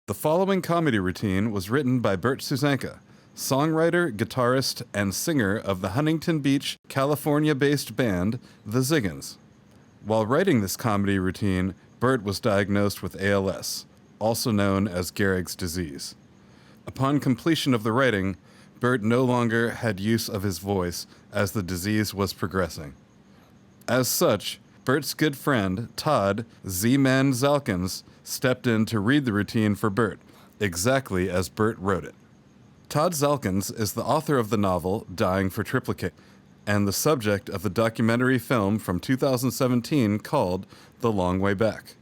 The following comedy routine was written by Bert Susanka, songwriter, guitarist, and singer of the Huntington Beach, California-based band, The Ziggins. While writing this comedy routine, Bert was diagnosed with ALS, also known as Gehrig's disease. Upon completion of the writing, Bert no longer had use of his voice as the disease was progressing. As such, Bert's good friend, Todd Zman stepped in to read the routine for Bert, exactly as Bert wrote it. Todd Zalkins is the author of the novel Dying for Triplicate and the subject of the documentary film from 2017 called The Long Way Back.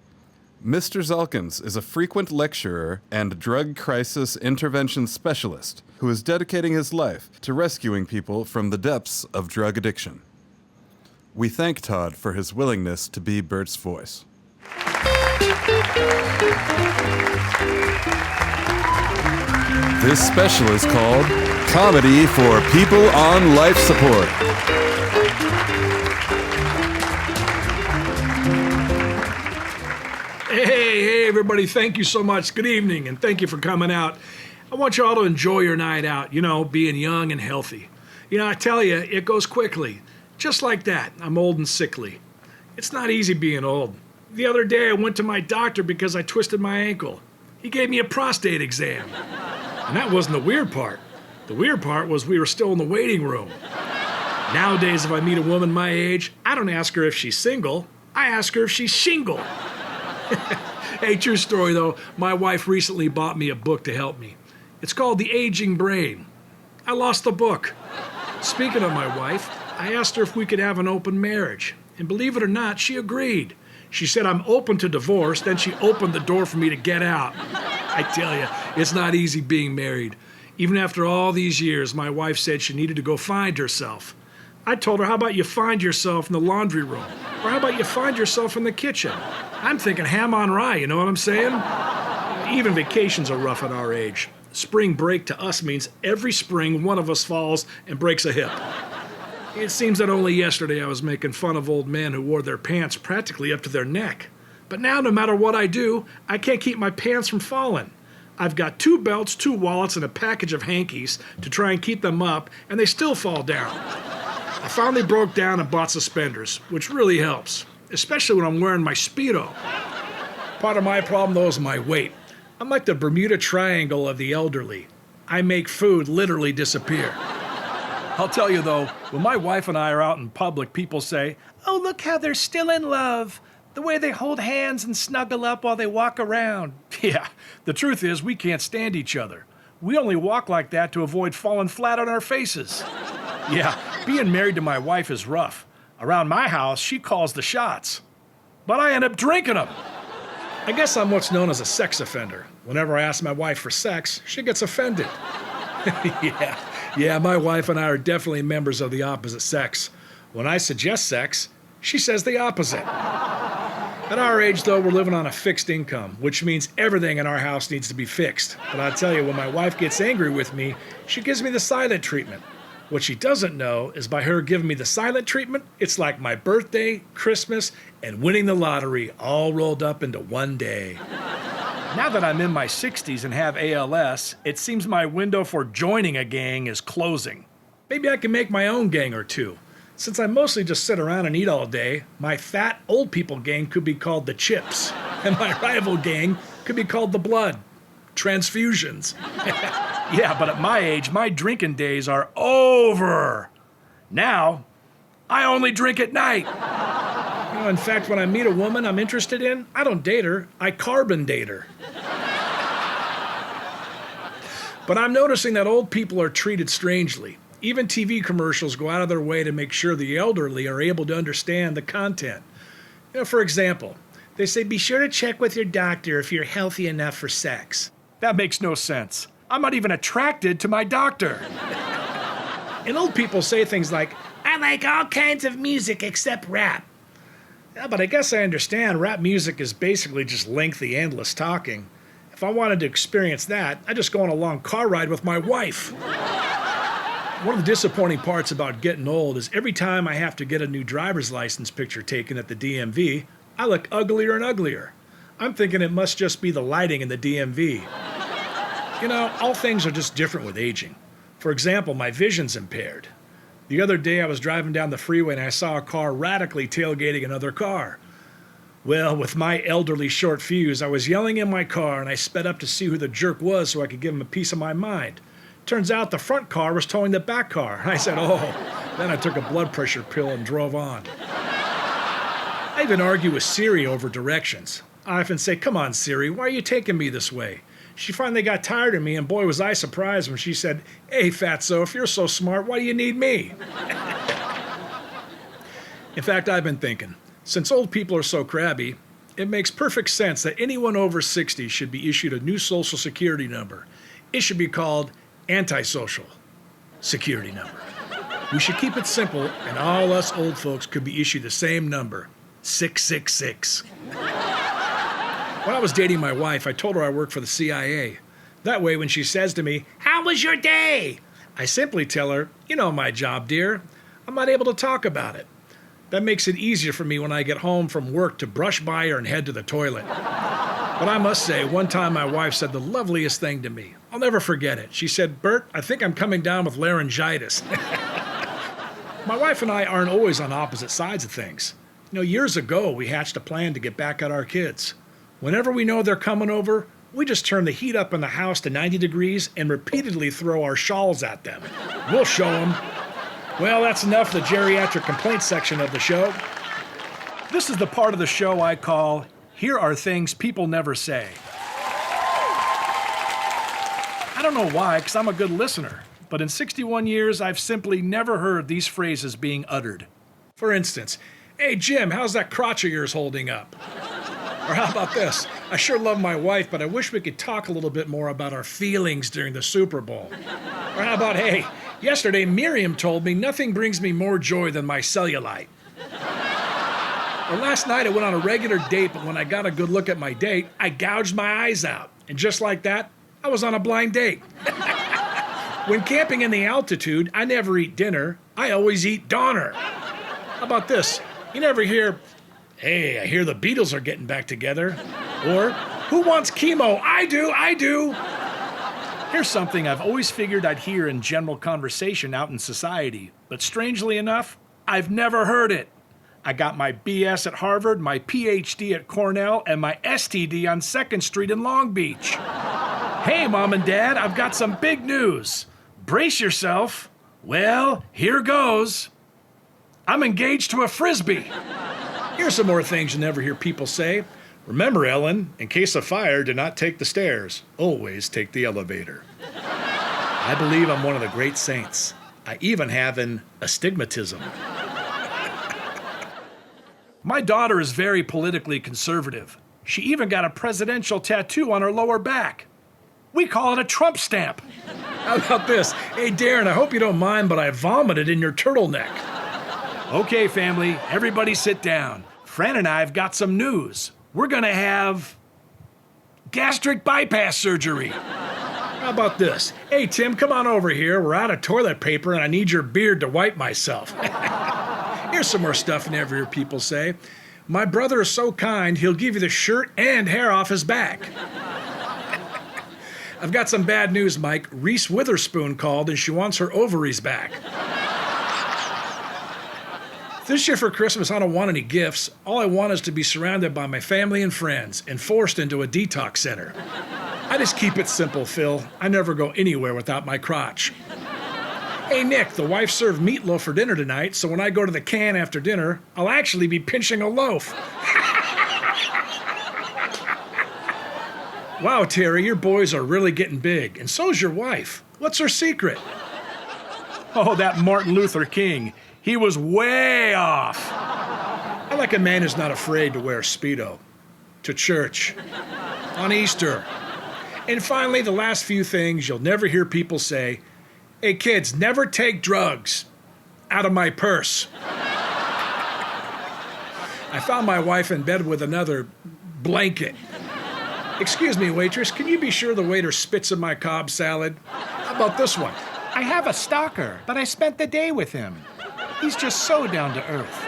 Mr. Zalkins is a frequent lecturer and drug crisis intervention specialist who is dedicating his life to rescuing people from the depths of drug addiction. We thank Todd for his willingness to be Bert's voice. This special is called Comedy for People on Life Support. Hey, everybody, thank you so much. Good evening, and thank you for coming out. I want you all to enjoy your night out, being young and healthy. I tell you, it goes quickly. Just like that, I'm old and sickly. It's not easy being old. The other day, I went to my doctor because I twisted my ankle. He gave me a prostate exam. And that wasn't the weird part. The weird part was we were still in the waiting room. Nowadays, if I meet a woman my age, I don't ask her if she's single. I ask her if she's shingle. Hey, true story though, my wife recently bought me a book to help me. It's called The Aging Brain. I lost the book. Speaking of my wife, I asked her if we could have an open marriage. And believe it or not, she agreed. She said I'm open to divorce, then she opened the door for me to get out. I tell you, it's not easy being married. Even after all these years, my wife said she needed to go find herself. I told her, how about you find yourself in the laundry room? Or how about you find yourself in the kitchen? I'm thinking ham on rye, you know what I'm saying? Even vacations are rough at our age. Spring break to us means every spring one of us falls and breaks a hip. It seems that only yesterday I was making fun of old men who wore their pants practically up to their neck. But now, no matter what I do, I can't keep my pants from falling. I've got 2 belts, 2 wallets, and a package of hankies to try and keep them up, and they still fall down. I finally broke down and bought suspenders, which really helps, especially when I'm wearing my Speedo. Part of my problem, though, is my weight. I'm like the Bermuda Triangle of the elderly. I make food literally disappear. I'll tell you, though, when my wife and I are out in public, people say, "Oh, look how they're still in love. The way they hold hands and snuggle up while they walk around." Yeah, the truth is we can't stand each other. We only walk like that to avoid falling flat on our faces. Yeah, being married to my wife is rough. Around my house, she calls the shots. But I end up drinking them. I guess I'm what's known as a sex offender. Whenever I ask my wife for sex, she gets offended. Yeah, my wife and I are definitely members of the opposite sex. When I suggest sex, she says the opposite. At our age, though, we're living on a fixed income, which means everything in our house needs to be fixed. But I tell you, when my wife gets angry with me, she gives me the silent treatment. What she doesn't know is by her giving me the silent treatment, it's like my birthday, Christmas, and winning the lottery all rolled up into one day. Now that I'm in my 60s and have ALS, it seems my window for joining a gang is closing. Maybe I can make my own gang or two. Since I mostly just sit around and eat all day, my fat old people gang could be called the Chips, and my rival gang could be called the Blood. Transfusions. Yeah, but at my age, my drinking days are over. Now, I only drink at night. In fact, when I meet a woman I'm interested in, I don't date her, I carbon date her. But I'm noticing that old people are treated strangely. Even TV commercials go out of their way to make sure the elderly are able to understand the content. For example, they say, be sure to check with your doctor if you're healthy enough for sex. That makes no sense. I'm not even attracted to my doctor. And old people say things like, I like all kinds of music except rap. Yeah, but I guess I understand rap music is basically just lengthy, endless talking. If I wanted to experience that, I'd just go on a long car ride with my wife. One of the disappointing parts about getting old is every time I have to get a new driver's license picture taken at the DMV, I look uglier and uglier. I'm thinking it must just be the lighting in the DMV. You know, all things are just different with aging. For example, my vision's impaired. The other day I was driving down the freeway and I saw a car radically tailgating another car. Well, with my elderly short fuse, I was yelling in my car and I sped up to see who the jerk was so I could give him a piece of my mind. Turns out the front car was towing the back car. I said, oh. Then I took a blood pressure pill and drove on. I even argue with Siri over directions. I often say, come on, Siri, why are you taking me this way? She finally got tired of me, and boy, was I surprised when she said, hey, fatso, if you're so smart, why do you need me? In fact, I've been thinking, since old people are so crabby, it makes perfect sense that anyone over 60 should be issued a new social security number. It should be called antisocial security number. We should keep it simple, and all us old folks could be issued the same number, 666. When I was dating my wife, I told her I worked for the CIA. That way, when she says to me, how was your day? I simply tell her, you know my job, dear. I'm not able to talk about it. That makes it easier for me when I get home from work to brush by her and head to the toilet. But I must say, one time my wife said the loveliest thing to me. I'll never forget it. She said, Bert, I think I'm coming down with laryngitis. My wife and I aren't always on opposite sides of things. You know, years ago, we hatched a plan to get back at our kids. Whenever we know they're coming over, we just turn the heat up in the house to 90 degrees and repeatedly throw our shawls at them. We'll show them. Well, that's enough of the geriatric complaint section of the show. This is the part of the show I call, Here Are Things People Never Say. I don't know why, because I'm a good listener, but in 61 years, I've simply never heard these phrases being uttered. For instance, hey, Jim, how's that crotch of yours holding up? Or how about this? I sure love my wife, but I wish we could talk a little bit more about our feelings during the Super Bowl. Or how about, hey, yesterday Miriam told me nothing brings me more joy than my cellulite. Or last night I went on a regular date, but when I got a good look at my date, I gouged my eyes out. And just like that, I was on a blind date. When camping in the altitude, I never eat dinner. I always eat Donner. How about this? You never hear, hey, I hear the Beatles are getting back together. Or, who wants chemo? I do. Here's something I've always figured I'd hear in general conversation out in society. But strangely enough, I've never heard it. I got my BS at Harvard, my PhD at Cornell, and my STD on 2nd Street in Long Beach. Hey, Mom and Dad, I've got some big news. Brace yourself. Well, here goes. I'm engaged to a Frisbee. Here's some more things you never hear people say. Remember, Ellen, in case of fire, do not take the stairs. Always take the elevator. I believe I'm one of the great saints. I even have an astigmatism. My daughter is very politically conservative. She even got a presidential tattoo on her lower back. We call it a Trump stamp. How about this? Hey, Darren, I hope you don't mind, but I vomited in your turtleneck. Okay, family, everybody sit down. Fran and I have got some news. We're gonna have gastric bypass surgery. How about this? Hey, Tim, come on over here. We're out of toilet paper and I need your beard to wipe myself. Here's some more stuff you never hear people say. My brother is so kind, he'll give you the shirt and hair off his back. I've got some bad news, Mike. Reese Witherspoon called and she wants her ovaries back. This year for Christmas, I don't want any gifts. All I want is to be surrounded by my family and friends and forced into a detox center. I just keep it simple, Phil. I never go anywhere without my crotch. Hey, Nick, the wife served meatloaf for dinner tonight, so when I go to the can after dinner, I'll actually be pinching a loaf. Wow, Terry, your boys are really getting big, and so's your wife. What's her secret? Oh, that Martin Luther King. He was way off. I like a man who's not afraid to wear Speedo. To church. On Easter. And finally, the last few things you'll never hear people say. Hey, kids, never take drugs out of my purse. I found my wife in bed with another blanket. Excuse me, waitress, can you be sure the waiter spits in my Cobb salad? How about this one? I have a stalker, but I spent the day with him. He's just so down to earth.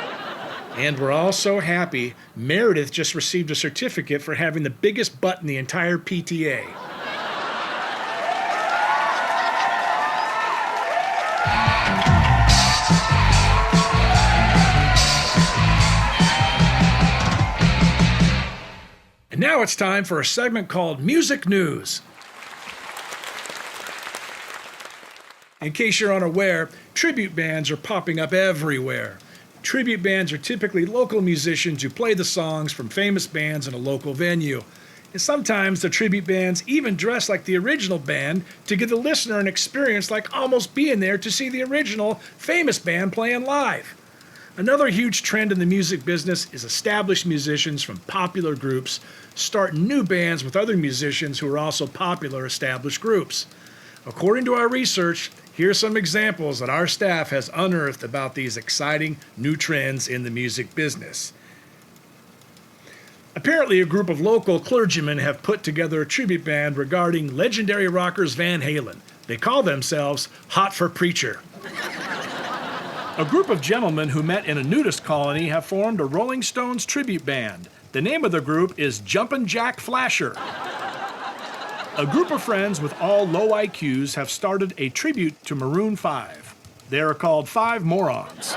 And we're all so happy Meredith just received a certificate for having the biggest butt in the entire PTA. And now it's time for a segment called Music News. In case you're unaware, tribute bands are popping up everywhere. Tribute bands are typically local musicians who play the songs from famous bands in a local venue. And sometimes the tribute bands even dress like the original band to give the listener an experience like almost being there to see the original famous band playing live. Another huge trend in the music business is established musicians from popular groups starting new bands with other musicians who are also popular established groups. According to our research, here's some examples that our staff has unearthed about these exciting new trends in the music business. Apparently, a group of local clergymen have put together a tribute band regarding legendary rockers Van Halen. They call themselves Hot for Preacher. A group of gentlemen who met in a nudist colony have formed a Rolling Stones tribute band. The name of the group is Jumpin' Jack Flasher. A group of friends with all low IQs have started a tribute to Maroon 5. They are called Five Morons.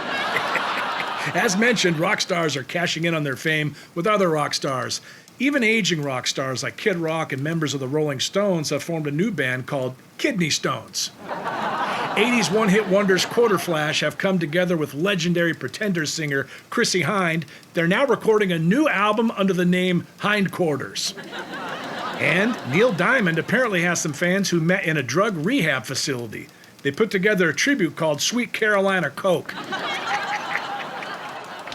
As mentioned, rock stars are cashing in on their fame with other rock stars. Even aging rock stars like Kid Rock and members of the Rolling Stones have formed a new band called Kidney Stones. 80s one-hit wonders Quarter Flash have come together with legendary Pretenders singer Chrissie Hynde. They're now recording a new album under the name Hindquarters. And Neil Diamond apparently has some fans who met in a drug rehab facility. They put together a tribute called Sweet Carolina Coke.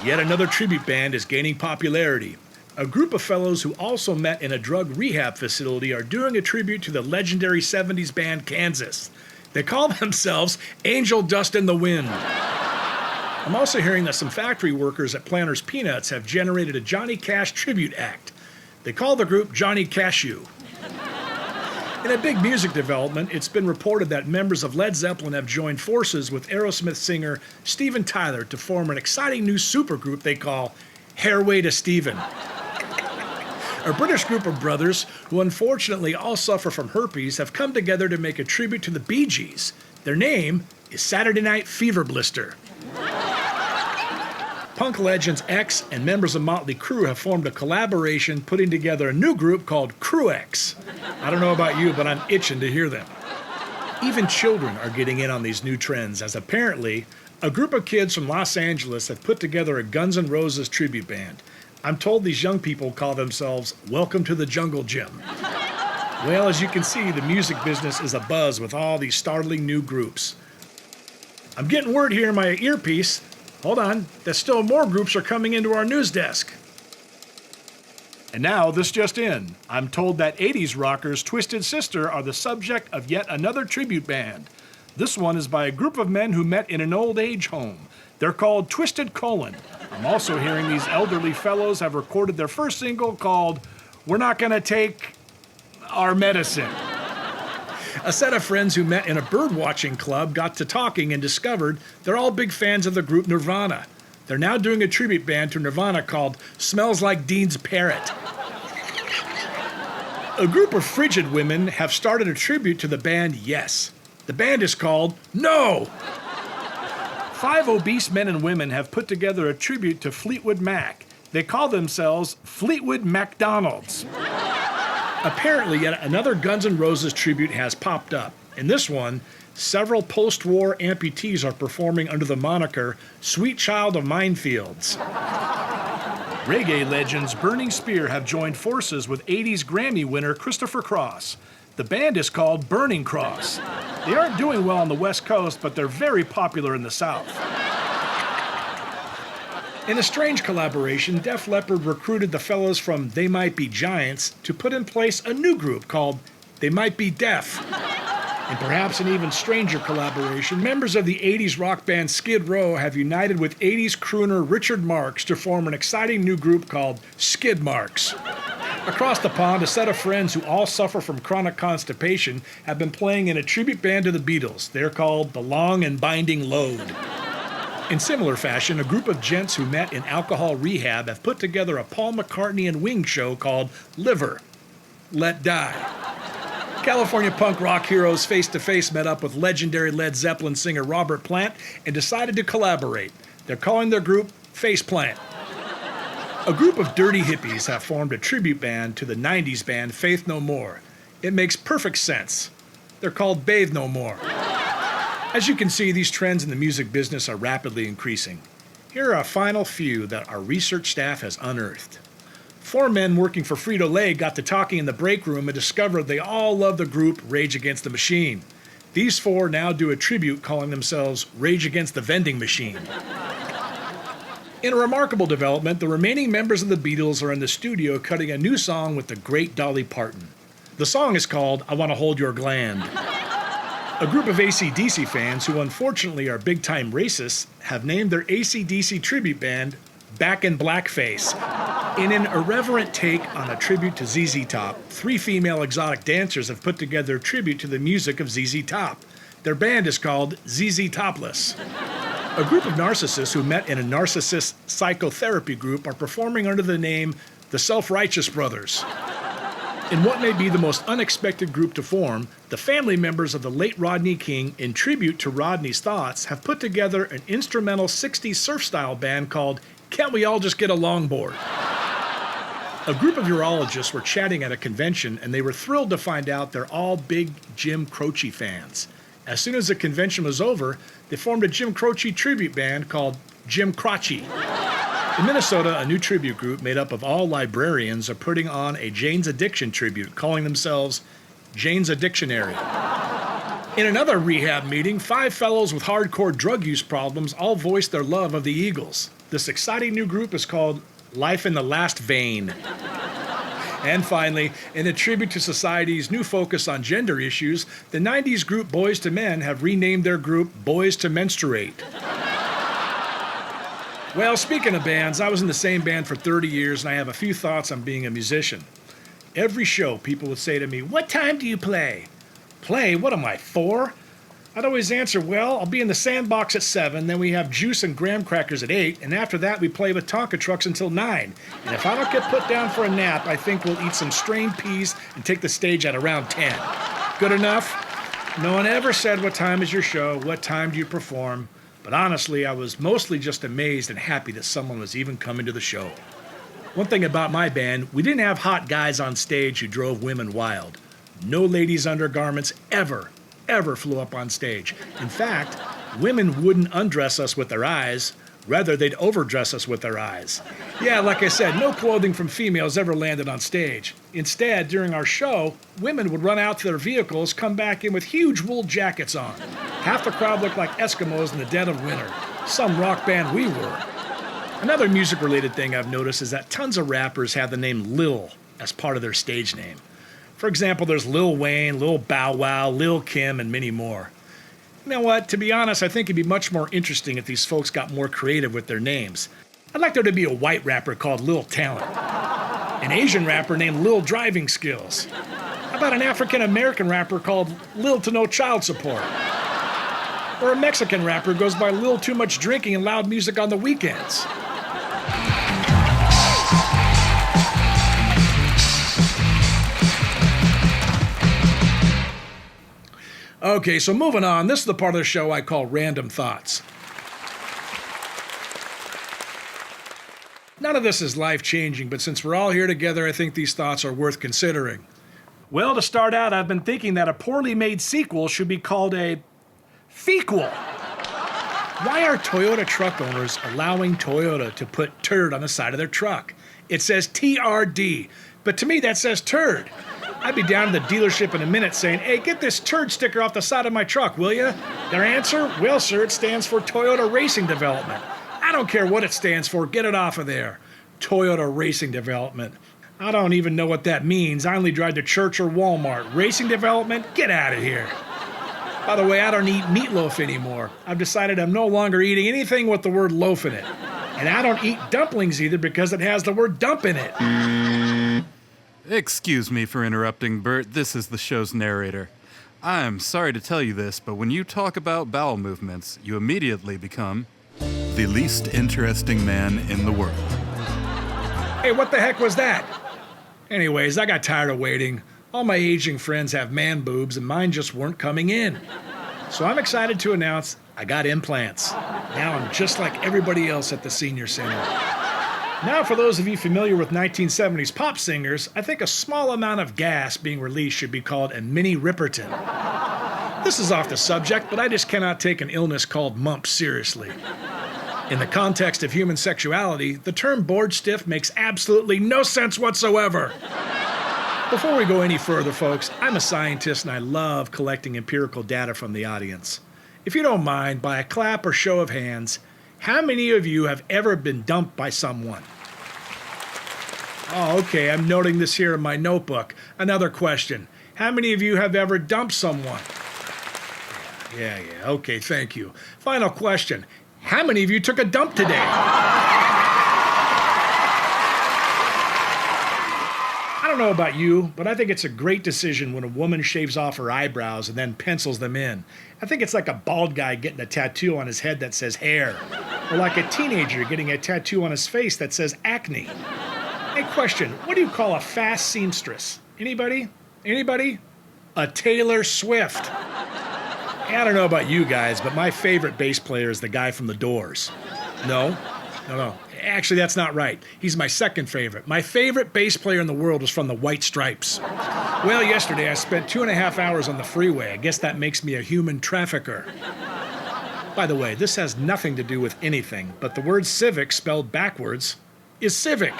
Yet another tribute band is gaining popularity. A group of fellows who also met in a drug rehab facility are doing a tribute to the legendary 70s band Kansas. They call themselves Angel Dust in the Wind. I'm also hearing that some factory workers at Planters Peanuts have generated a Johnny Cash tribute act. They call the group Johnny Cashew. In a big music development, it's been reported that members of Led Zeppelin have joined forces with Aerosmith singer Steven Tyler to form an exciting new supergroup they call Hairway to Steven. A British group of brothers, who unfortunately all suffer from herpes, have come together to make a tribute to the Bee Gees. Their name is Saturday Night Fever Blister. Punk legends X and members of Motley Crue have formed a collaboration putting together a new group called Crew X. I don't know about you, but I'm itching to hear them. Even children are getting in on these new trends, as apparently a group of kids from Los Angeles have put together a Guns N' Roses tribute band. I'm told these young people call themselves Welcome to the Jungle Gym. Well, as you can see, the music business is abuzz with all these startling new groups. I'm getting word here in my earpiece. Hold on, that still more groups are coming into our news desk. And now, this just in. I'm told that 80s rockers Twisted Sister are the subject of yet another tribute band. This one is by a group of men who met in an old age home. They're called Twisted Colon. I'm also hearing these elderly fellows have recorded their first single called We're Not Gonna Take Our Medicine. A set of friends who met in a bird-watching club got to talking and discovered they're all big fans of the group Nirvana. They're now doing a tribute band to Nirvana called Smells Like Dean's Parrot. A group of frigid women have started a tribute to the band Yes. The band is called No! 5 obese men and women have put together a tribute to Fleetwood Mac. They call themselves Fleetwood MacDonalds. Apparently, yet another Guns N' Roses tribute has popped up. In this one, several post-war amputees are performing under the moniker Sweet Child of Minefields. Reggae legends Burning Spear have joined forces with 80s Grammy winner Christopher Cross. The band is called Burning Cross. They aren't doing well on the West Coast, but they're very popular in the South. In a strange collaboration, Def Leppard recruited the fellows from They Might Be Giants to put in place a new group called They Might Be Deaf. In perhaps an even stranger collaboration, members of the 80s rock band Skid Row have united with 80s crooner Richard Marx to form an exciting new group called Skid Marks. Across the pond, a set of friends who all suffer from chronic constipation have been playing in a tribute band to the Beatles. They're called The Long and Binding Load. In similar fashion, a group of gents who met in alcohol rehab have put together a Paul McCartney and Wings show called Liver, Let Die. California punk rock heroes Face to Face met up with legendary Led Zeppelin singer Robert Plant and decided to collaborate. They're calling their group Face Plant. A group of dirty hippies have formed a tribute band to the 90s band Faith No More. It makes perfect sense. They're called Bathe No More. As you can see, these trends in the music business are rapidly increasing. Here are a final few that our research staff has unearthed. 4 men working for Frito-Lay got to talking in the break room and discovered they all love the group Rage Against the Machine. These 4 now do a tribute calling themselves Rage Against the Vending Machine. In a remarkable development, the remaining members of the Beatles are in the studio cutting a new song with the great Dolly Parton. The song is called I Want to Hold Your Gland. A group of AC/DC fans, who unfortunately are big-time racists, have named their AC/DC tribute band Back in Blackface. In an irreverent take on a tribute to ZZ Top, 3 female exotic dancers have put together a tribute to the music of ZZ Top. Their band is called ZZ Topless. A group of narcissists who met in a narcissist psychotherapy group are performing under the name the Self-Righteous Brothers. In what may be the most unexpected group to form, the family members of the late Rodney King, in tribute to Rodney's thoughts, have put together an instrumental 60s surf-style band called Can't We All Just Get a Longboard? A group of urologists were chatting at a convention, and they were thrilled to find out they're all big Jim Croce fans. As soon as the convention was over, they formed a Jim Croce tribute band called Jim Croce. In Minnesota, a new tribute group made up of all librarians are putting on a Jane's Addiction tribute, calling themselves Jane's Addictionary. In another rehab meeting, 5 fellows with hardcore drug use problems all voiced their love of the Eagles. This exciting new group is called Life in the Last Vein. And finally, in a tribute to society's new focus on gender issues, the 90s group Boys to Men have renamed their group Boys to Menstruate. Well, speaking of bands, I was in the same band for 30 years, and I have a few thoughts on being a musician. Every show, people would say to me, "What time do you play?" "Play? What am I, 4?" I'd always answer, "Well, I'll be in the sandbox at 7, then we have juice and graham crackers at 8, and after that we play with Tonka trucks until 9. And if I don't get put down for a nap, I think we'll eat some strained peas and take the stage at around 10. Good enough?" No one ever said, "What time is your show? What time do you perform?" But honestly, I was mostly just amazed and happy that someone was even coming to the show. One thing about my band, we didn't have hot guys on stage who drove women wild. No ladies' undergarments ever flew up on stage. In fact, women wouldn't undress us with their eyes. Rather, they'd overdress us with their eyes. Yeah, like I said, no clothing from females ever landed on stage. Instead, during our show, women would run out to their vehicles, come back in with huge wool jackets on. Half the crowd looked like Eskimos in the dead of winter. Some rock band we were. Another music-related thing I've noticed is that tons of rappers have the name Lil as part of their stage name. For example, there's Lil Wayne, Lil Bow Wow, Lil Kim, and many more. You know what? To be honest, I think it'd be much more interesting if these folks got more creative with their names. I'd like there to be a white rapper called Lil Talent, an Asian rapper named Lil Driving Skills. How about an African-American rapper called Lil to No Child Support? Or a Mexican rapper who goes by Lil Too Much Drinking and Loud Music on the Weekends? Okay, so moving on, this is the part of the show I call Random Thoughts. None of this is life-changing, but since we're all here together, I think these thoughts are worth considering. Well, to start out, I've been thinking that a poorly made sequel should be called a fequel. Why are Toyota truck owners allowing Toyota to put turd on the side of their truck? It says TRD, but to me that says turd. I'd be down to the dealership in a minute saying, "Hey, get this turd sticker off the side of my truck, will you?" Their answer, "Well, sir, it stands for Toyota Racing Development." I don't care what it stands for, get it off of there. Toyota Racing Development. I don't even know what that means. I only drive to church or Walmart. Racing Development? Get out of here. By the way, I don't eat meatloaf anymore. I've decided I'm no longer eating anything with the word loaf in it. And I don't eat dumplings either because it has the word dump in it. Excuse me for interrupting, Bert. This is the show's narrator. I'm sorry to tell you this, but when you talk about bowel movements, you immediately become the least interesting man in the world. Hey, what the heck was that? Anyways, I got tired of waiting. All my aging friends have man boobs and mine just weren't coming in. So I'm excited to announce I got implants. Now I'm just like everybody else at the senior center. Now, for those of you familiar with 1970s pop singers, I think a small amount of gas being released should be called a mini Ripperton. This is off the subject, but I just cannot take an illness called mumps seriously. In the context of human sexuality, the term bored stiff makes absolutely no sense whatsoever. Before we go any further, folks, I'm a scientist and I love collecting empirical data from the audience. If you don't mind, by a clap or show of hands, how many of you have ever been dumped by someone? Oh, okay, I'm noting this here in my notebook. Another question. How many of you have ever dumped someone? Yeah, okay, thank you. Final question. How many of you took a dump today? I don't know about you, but I think it's a great decision when a woman shaves off her eyebrows and then pencils them in. I think it's like a bald guy getting a tattoo on his head that says hair, or like a teenager getting a tattoo on his face that says acne. Hey, question, what do you call a fast seamstress? Anybody? A Taylor Swift. I don't know about you guys, but my favorite bass player is the guy from The Doors. No. Actually, that's not right. He's my second favorite. My favorite bass player in the world is from the White Stripes. Well, yesterday I spent 2.5 hours on the freeway. I guess that makes me a human trafficker. By the way, this has nothing to do with anything, but the word civic spelled backwards is civic.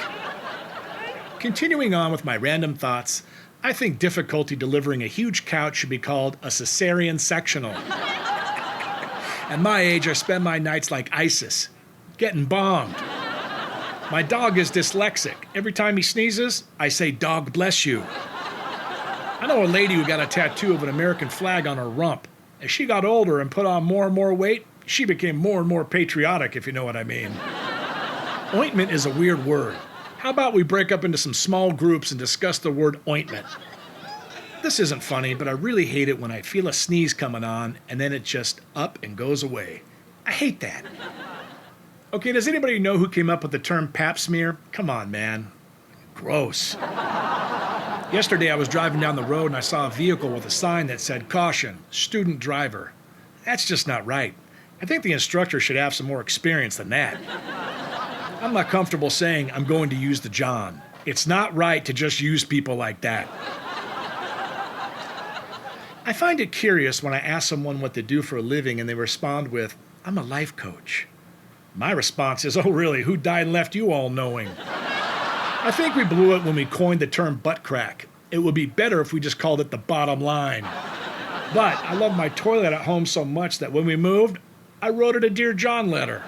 Continuing on with my random thoughts, I think difficulty delivering a huge couch should be called a cesarean sectional. At my age, I spend my nights like ISIS, getting bombed. My dog is dyslexic. Every time he sneezes, I say, "Dog bless you." I know a lady who got a tattoo of an American flag on her rump. As she got older and put on more and more weight, she became more and more patriotic, if you know what I mean. Ointment is a weird word. How about we break up into some small groups and discuss the word ointment? This isn't funny, but I really hate it when I feel a sneeze coming on and then it just up and goes away. I hate that. Okay, does anybody know who came up with the term pap smear? Come on, man. Gross. Yesterday I was driving down the road and I saw a vehicle with a sign that said, "Caution, student driver." That's just not right. I think the instructor should have some more experience than that. I'm not comfortable saying I'm going to use the John. It's not right to just use people like that. I find it curious when I ask someone what they do for a living and they respond with, "I'm a life coach." My response is, "Oh really, who died and left you all knowing?" I think we blew it when we coined the term butt crack. It would be better if we just called it the bottom line. But I love my toilet at home so much that when we moved, I wrote it a Dear John letter.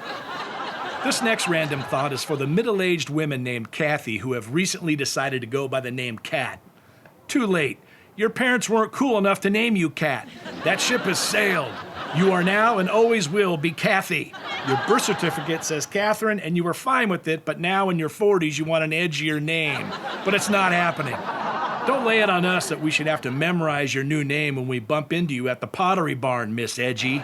This next random thought is for the middle-aged women named Kathy who have recently decided to go by the name Kat. Too late. Your parents weren't cool enough to name you Kat. That ship has sailed. You are now and always will be Kathy. Your birth certificate says Catherine and you were fine with it, but now in your 40s you want an edgier name. But it's not happening. Don't lay it on us that we should have to memorize your new name when we bump into you at the Pottery Barn, Miss Edgy.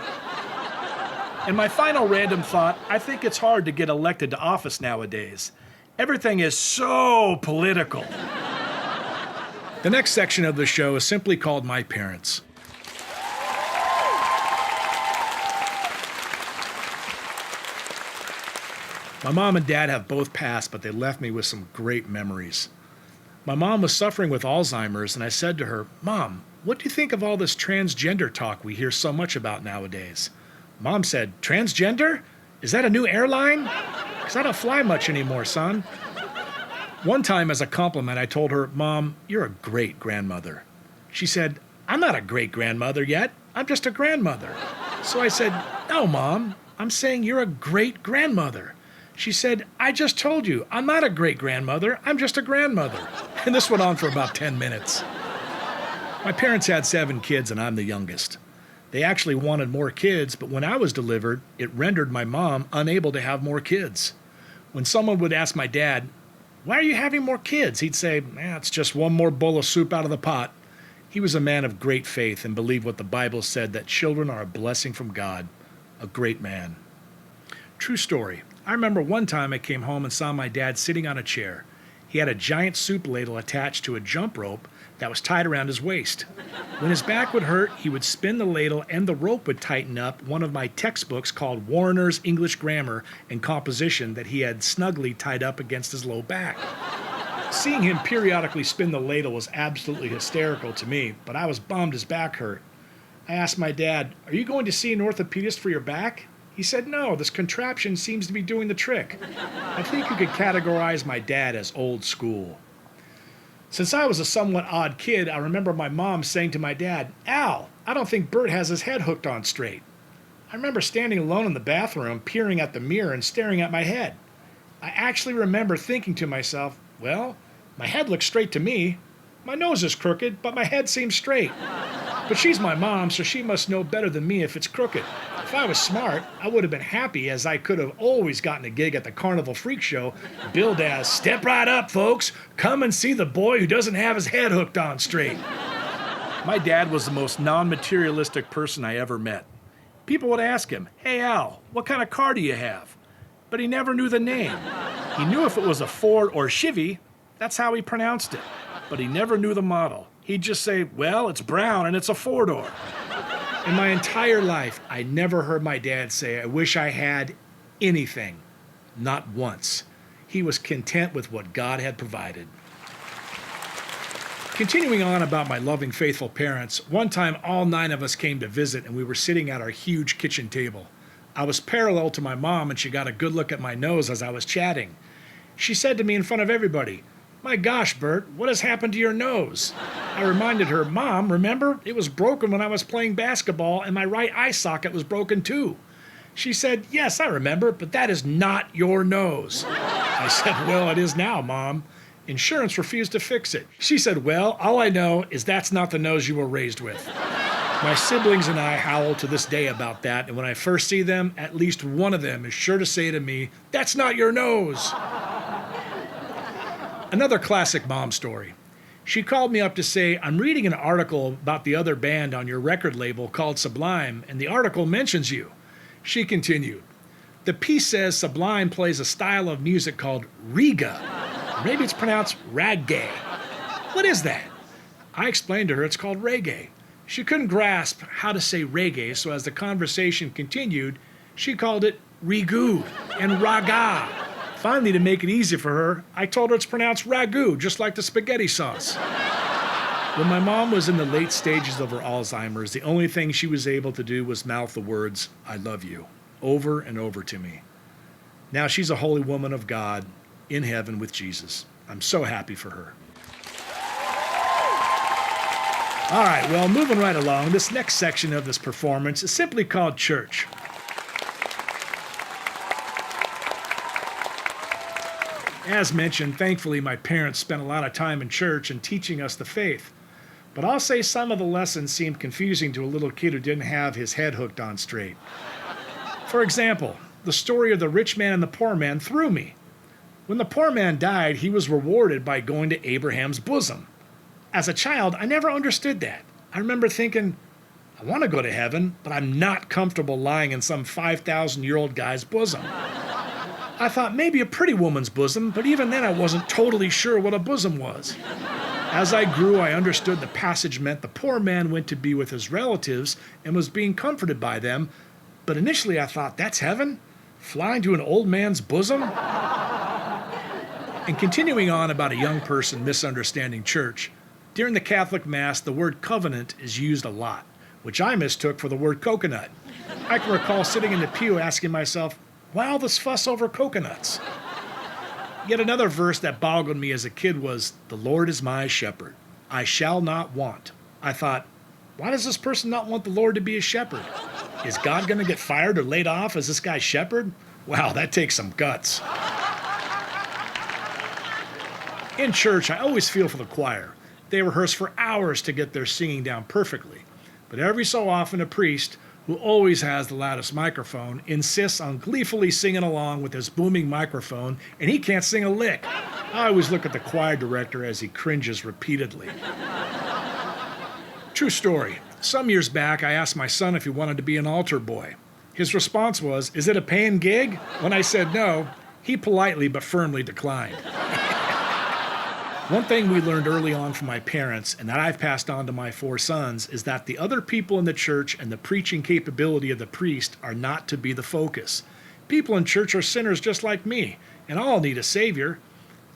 And my final random thought, I think it's hard to get elected to office nowadays. Everything is so political. The next section of the show is simply called My Parents. My mom and dad have both passed, but they left me with some great memories. My mom was suffering with Alzheimer's, and I said to her, "Mom, what do you think of all this transgender talk we hear so much about nowadays?" Mom said, "Transgender? Is that a new airline? Because I don't fly much anymore, son." One time as a compliment, I told her, "Mom, you're a great grandmother." She said, "I'm not a great grandmother yet. I'm just a grandmother." So I said, "No, Mom, I'm saying you're a great grandmother." She said, "I just told you, I'm not a great grandmother. I'm just a grandmother." And this went on for about 10 minutes. My parents had 7 kids and I'm the youngest. They actually wanted more kids, but when I was delivered, it rendered my mom unable to have more kids. When someone would ask my dad, "Why are you having more kids?" he'd say, "It's just one more bowl of soup out of the pot." He was a man of great faith and believed what the Bible said, that children are a blessing from God. A great man. True story. I remember one time I came home and saw my dad sitting on a chair. He had a giant soup ladle attached to a jump rope that was tied around his waist. When his back would hurt, he would spin the ladle and the rope would tighten up one of my textbooks called Warner's English Grammar and Composition that he had snugly tied up against his low back. Seeing him periodically spin the ladle was absolutely hysterical to me, but I was bummed his back hurt. I asked my dad, "Are you going to see an orthopedist for your back?" He said, "No, this contraption seems to be doing the trick." I think you could categorize my dad as old school. Since I was a somewhat odd kid, I remember my mom saying to my dad, "Al, I don't think Bert has his head hooked on straight." I remember standing alone in the bathroom, peering at the mirror and staring at my head. I actually remember thinking to myself, well, my head looks straight to me. My nose is crooked, but my head seems straight. But she's my mom, so she must know better than me if it's crooked. If I was smart, I would have been happy, as I could have always gotten a gig at the Carnival Freak Show, billed as, "Step right up, folks. Come and see the boy who doesn't have his head hooked on straight." My dad was the most non-materialistic person I ever met. People would ask him, "Hey, Al, what kind of car do you have?" But he never knew the name. He knew if it was a Ford or Chevy, that's how he pronounced it. But he never knew the model. He'd just say, "Well, it's brown and it's a four-door." In my entire life, I never heard my dad say, "I wish I had anything." Not once. He was content with what God had provided. Continuing on about my loving, faithful parents, one time all 9 of us came to visit and we were sitting at our huge kitchen table. I was parallel to my mom and she got a good look at my nose as I was chatting. She said to me in front of everybody, "My gosh, Bert, what has happened to your nose?" I reminded her, "Mom, remember? It was broken when I was playing basketball and my right eye socket was broken too." She said, "Yes, I remember, but that is not your nose." I said, "Well, it is now, Mom. Insurance refused to fix it." She said, "Well, all I know is that's not the nose you were raised with." My siblings and I howl to this day about that, and when I first see them, at least one of them is sure to say to me, "That's not your nose." Another classic mom story. She called me up to say, "I'm reading an article about the other band on your record label called Sublime, and the article mentions you." She continued, "The piece says Sublime plays a style of music called Riga. Maybe it's pronounced raggae. What is that?" I explained to her it's called reggae. She couldn't grasp how to say reggae, so as the conversation continued, she called it rigu and raga. Finally, to make it easy for her, I told her it's pronounced ragu, just like the spaghetti sauce. When my mom was in the late stages of her Alzheimer's, the only thing she was able to do was mouth the words, "I love you," over and over to me. Now she's a holy woman of God in heaven with Jesus. I'm so happy for her. All right, well, moving right along, this next section of this performance is simply called Church. As mentioned, thankfully, my parents spent a lot of time in church and teaching us the faith. But I'll say some of the lessons seemed confusing to a little kid who didn't have his head hooked on straight. For example, the story of the rich man and the poor man threw me. When the poor man died, he was rewarded by going to Abraham's bosom. As a child, I never understood that. I remember thinking, I want to go to heaven, but I'm not comfortable lying in some 5,000-year-old guy's bosom. I thought maybe a pretty woman's bosom, but even then I wasn't totally sure what a bosom was. As I grew, I understood the passage meant the poor man went to be with his relatives and was being comforted by them, but initially I thought, that's heaven? Flying to an old man's bosom? And continuing on about a young person misunderstanding church, during the Catholic Mass, the word covenant is used a lot, which I mistook for the word coconut. I can recall sitting in the pew asking myself, why all this fuss over coconuts? Yet another verse that boggled me as a kid was, "The Lord is my shepherd. I shall not want." I thought, why does this person not want the Lord to be a shepherd? Is God going to get fired or laid off as this guy's shepherd? Wow, that takes some guts. In church, I always feel for the choir. They rehearse for hours to get their singing down perfectly. But every so often, a priest, who always has the loudest microphone, insists on gleefully singing along with his booming microphone, and he can't sing a lick. I always look at the choir director as he cringes repeatedly. True story. Some years back, I asked my son if he wanted to be an altar boy. His response was, "Is it a paying gig?" When I said no, he politely but firmly declined. One thing we learned early on from my parents, and that I've passed on to my 4 sons, is that the other people in the church and the preaching capability of the priest are not to be the focus. People in church are sinners just like me, and all need a savior.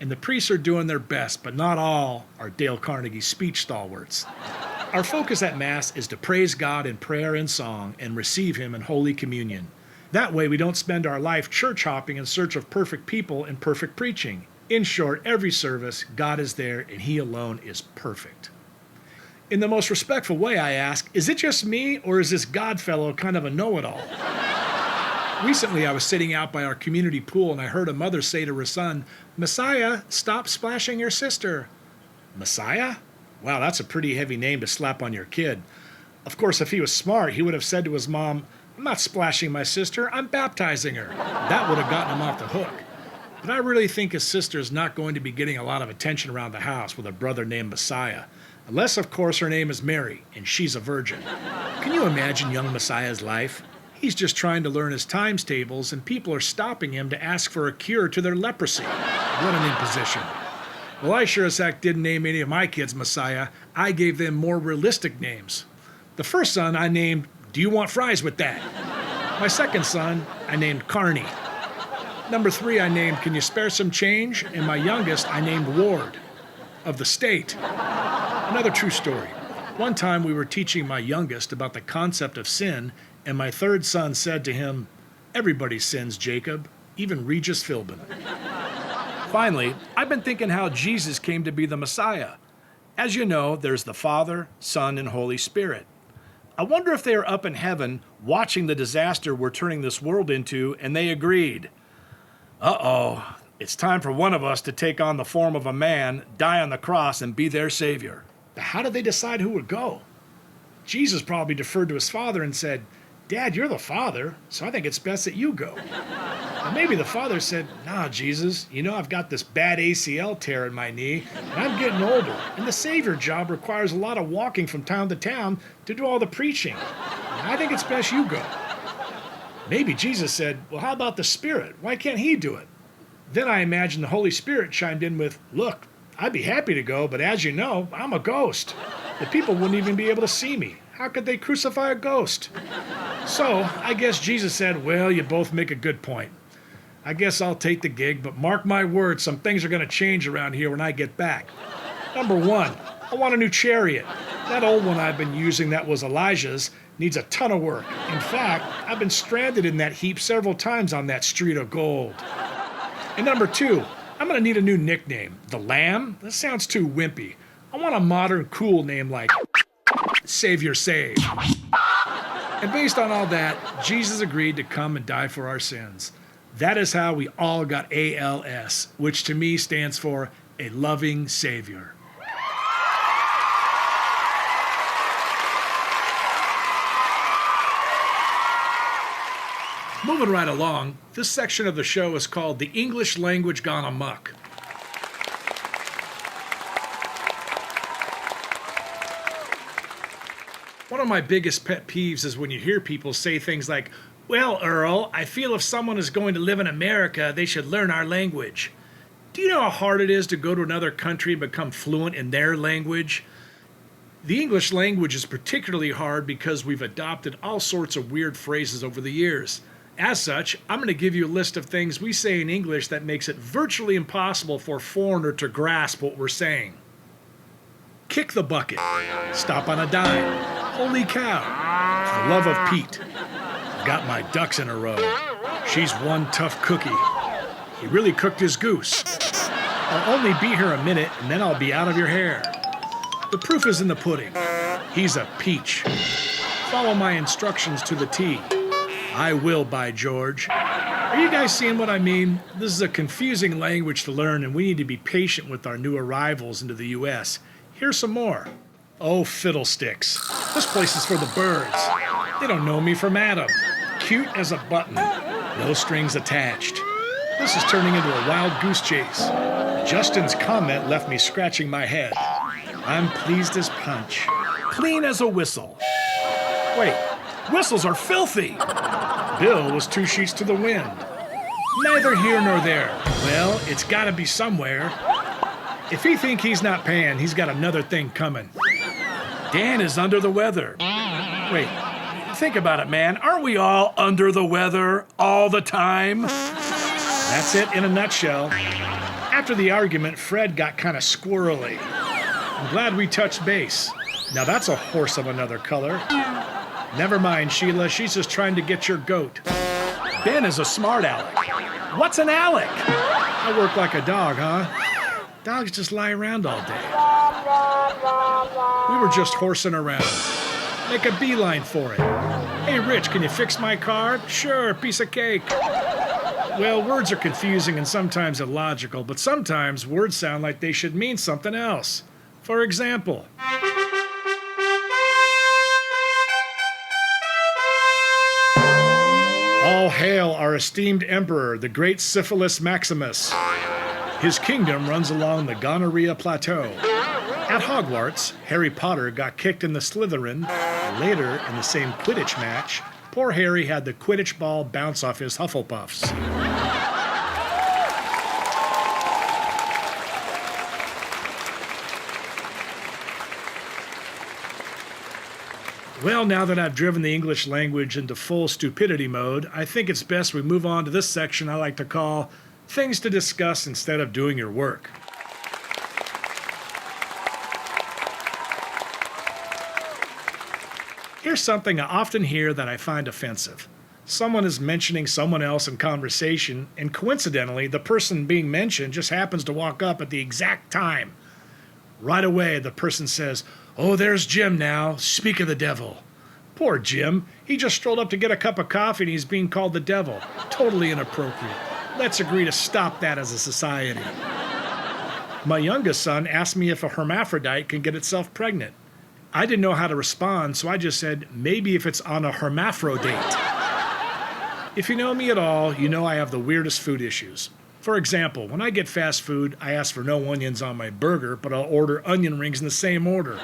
And the priests are doing their best, but not all are Dale Carnegie's speech stalwarts. Our focus at Mass is to praise God in prayer and song and receive Him in Holy Communion. That way we don't spend our life church hopping in search of perfect people and perfect preaching. In short, every service, God is there and He alone is perfect. In the most respectful way, I ask, is it just me or is this God fellow kind of a know-it-all? Recently, I was sitting out by our community pool and I heard a mother say to her son, "Messiah, stop splashing your sister." Messiah? Wow, that's a pretty heavy name to slap on your kid. Of course, if he was smart, he would have said to his mom, "I'm not splashing my sister, I'm baptizing her." That would have gotten him off the hook. But I really think his sister is not going to be getting a lot of attention around the house with a brother named Messiah. Unless, of course, her name is Mary, and she's a virgin. Can you imagine young Messiah's life? He's just trying to learn his times tables, and people are stopping him to ask for a cure to their leprosy. What an imposition. Well, I sure as heck didn't name any of my kids Messiah. I gave them more realistic names. The first son I named, "Do you want fries with that?" My second son I named Carney. Number 3 I named, "Can you spare some change?" And my youngest I named Ward, of the state. Another true story. One time we were teaching my youngest about the concept of sin, and my third son said to him, "Everybody sins, Jacob, even Regis Philbin." Finally, I've been thinking how Jesus came to be the Messiah. As you know, there's the Father, Son, and Holy Spirit. I wonder if they are up in heaven watching the disaster we're turning this world into, and they agreed. Uh-oh, it's time for one of us to take on the form of a man, die on the cross, and be their savior. But how did they decide who would go? Jesus probably deferred to his father and said, "Dad, you're the father, so I think it's best that you go." Or maybe the father said, "Nah, Jesus, you know I've got this bad ACL tear in my knee, and I'm getting older, and the savior job requires a lot of walking from town to town to do all the preaching. And I think it's best you go." Maybe Jesus said, "Well, how about the Spirit? Why can't he do it?" Then I imagine the Holy Spirit chimed in with, "Look, I'd be happy to go, but as you know, I'm a ghost. The people wouldn't even be able to see me. How could they crucify a ghost?" So I guess Jesus said, "Well, you both make a good point. I guess I'll take the gig, but mark my words, some things are going to change around here when I get back. Number 1, I want a new chariot. That old one I've been using that was Elijah's needs a ton of work. In fact, I've been stranded in that heap several times on that street of gold. And number 2, I'm going to need a new nickname. The Lamb? That sounds too wimpy. I want a modern, cool name like Savior Save." And based on all that, Jesus agreed to come and die for our sins. That is how we all got ALS, which to me stands for a loving Savior. Moving right along, this section of the show is called The English Language Gone Amok. One of my biggest pet peeves is when you hear people say things like, "Well, Earl, I feel if someone is going to live in America, they should learn our language." Do you know how hard it is to go to another country and become fluent in their language? The English language is particularly hard because we've adopted all sorts of weird phrases over the years. As such, I'm going to give you a list of things we say in English that makes it virtually impossible for a foreigner to grasp what we're saying. Kick the bucket. Stop on a dime. Holy cow. For the love of Pete. Got my ducks in a row. She's one tough cookie. He really cooked his goose. I'll only be here a minute and then I'll be out of your hair. The proof is in the pudding. He's a peach. Follow my instructions to the T. I will, by George. Are you guys seeing what I mean? This is a confusing language to learn, and we need to be patient with our new arrivals into the U.S. Here's some more. Oh, fiddlesticks. This place is for the birds. They don't know me from Adam. Cute as a button. No strings attached. This is turning into a wild goose chase. Justin's comment left me scratching my head. I'm pleased as punch. Clean as a whistle. Wait, whistles are filthy. Bill was 2 sheets to the wind. Neither here nor there. Well, it's gotta be somewhere. If he think he's not paying, he's got another thing coming. Dan is under the weather. Wait, think about it, man. Aren't we all under the weather all the time? That's it in a nutshell. After the argument, Fred got kind of squirrely. I'm glad we touched base. Now that's a horse of another color. Never mind, Sheila. She's just trying to get your goat. Ben is a smart aleck. What's an aleck? I work like a dog, huh? Dogs just lie around all day. We were just horsing around. Make a beeline for it. Hey, Rich, can you fix my car? Sure, piece of cake. Well, words are confusing and sometimes illogical, but sometimes words sound like they should mean something else. For example, all hail our esteemed emperor, the great Syphilis Maximus. His kingdom runs along the Gonorrhea Plateau. At Hogwarts, Harry Potter got kicked in the Slytherin. Later, in the same Quidditch match, poor Harry had the Quidditch ball bounce off his Hufflepuffs. Well, now that I've driven the English language into full stupidity mode, I think it's best we move on to this section I like to call Things to Discuss Instead of Doing Your Work. Here's something I often hear that I find offensive. Someone is mentioning someone else in conversation, and coincidentally, the person being mentioned just happens to walk up at the exact time. Right away, the person says, "Oh, there's Jim now. Speak of the devil." Poor Jim. He just strolled up to get a cup of coffee and he's being called the devil. Totally inappropriate. Let's agree to stop that as a society. My youngest son asked me if a hermaphrodite can get itself pregnant. I didn't know how to respond, so I just said, maybe if it's on a hermaphrodite. If you know me at all, you know I have the weirdest food issues. For example, when I get fast food, I ask for no onions on my burger, but I'll order onion rings in the same order.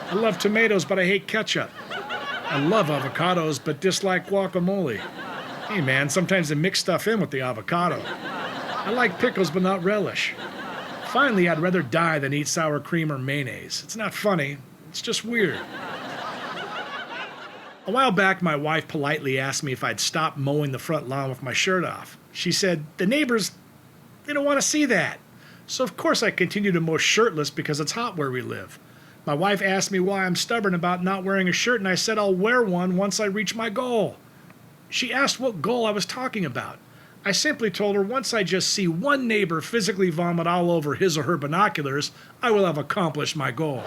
I love tomatoes, but I hate ketchup. I love avocados, but dislike guacamole. Hey man, sometimes they mix stuff in with the avocado. I like pickles, but not relish. Finally, I'd rather die than eat sour cream or mayonnaise. It's not funny, it's just weird. A while back, my wife politely asked me if I'd stop mowing the front lawn with my shirt off. She said, the neighbors, they don't want to see that. So of course I continue to mow shirtless because it's hot where we live. My wife asked me why I'm stubborn about not wearing a shirt, and I said I'll wear one once I reach my goal. She asked what goal I was talking about. I simply told her once I just see one neighbor physically vomit all over his or her binoculars, I will have accomplished my goal.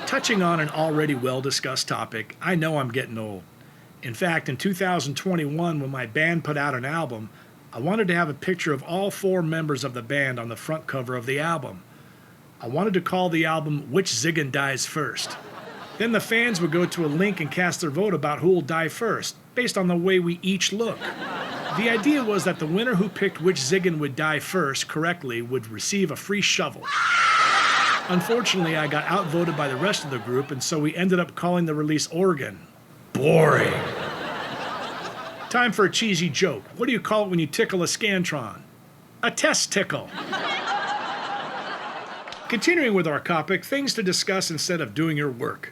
Touching on an already well-discussed topic, I know I'm getting old. In fact, in 2021, when my band put out an album, I wanted to have a picture of all 4 members of the band on the front cover of the album. I wanted to call the album Which Ziggin Dies First. Then the fans would go to a link and cast their vote about who will die first, based on the way we each look. The idea was that the winner who picked which Ziggin would die first correctly would receive a free shovel. Unfortunately, I got outvoted by the rest of the group, and so we ended up calling the release Organ. Boring. Time for a cheesy joke. What do you call it when you tickle a Scantron? A test tickle. Continuing with our topic, things to discuss instead of doing your work.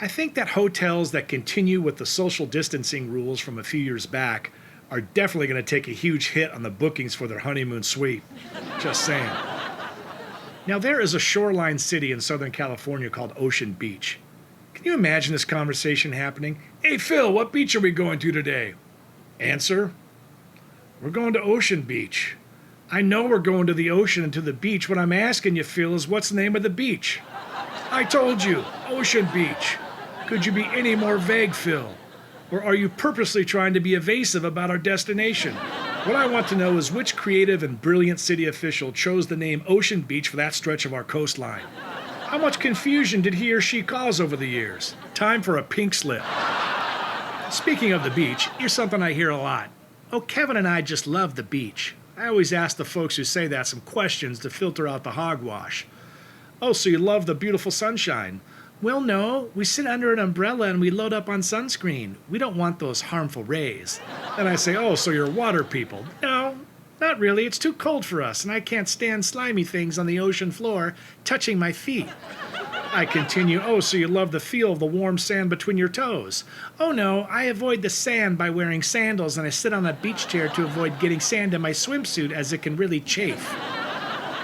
I think that hotels that continue with the social distancing rules from a few years back are definitely going to take a huge hit on the bookings for their honeymoon suite. Just saying. Now, there is a shoreline city in Southern California called Ocean Beach. Can you imagine this conversation happening? Hey, Phil, what beach are we going to today? Answer, we're going to Ocean Beach. I know we're going to the ocean and to the beach. What I'm asking you, Phil, is what's the name of the beach? I told you, Ocean Beach. Could you be any more vague, Phil? Or are you purposely trying to be evasive about our destination? What I want to know is which creative and brilliant city official chose the name Ocean Beach for that stretch of our coastline. How much confusion did he or she cause over the years? Time for a pink slip. Speaking of the beach, here's something I hear a lot. Oh, Kevin and I just love the beach. I always ask the folks who say that some questions to filter out the hogwash. Oh, so you love the beautiful sunshine. Well, no, we sit under an umbrella and we load up on sunscreen. We don't want those harmful rays. Then I say, oh, so you're water people. No, not really. It's too cold for us, and I can't stand slimy things on the ocean floor touching my feet. I continue, oh, so you love the feel of the warm sand between your toes. Oh, no, I avoid the sand by wearing sandals, and I sit on a beach chair to avoid getting sand in my swimsuit as it can really chafe.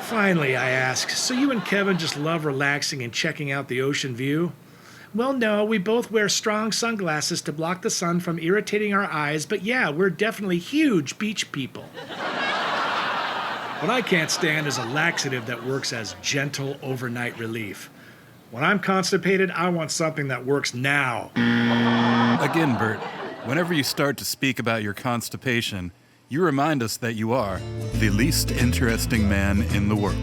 Finally, I ask, so you and Kevin just love relaxing and checking out the ocean view? Well, no, we both wear strong sunglasses to block the sun from irritating our eyes, but yeah, we're definitely huge beach people. What I can't stand is a laxative that works as gentle overnight relief. When I'm constipated, I want something that works now. Again, Bert, whenever you start to speak about your constipation, you remind us that you are the least interesting man in the world.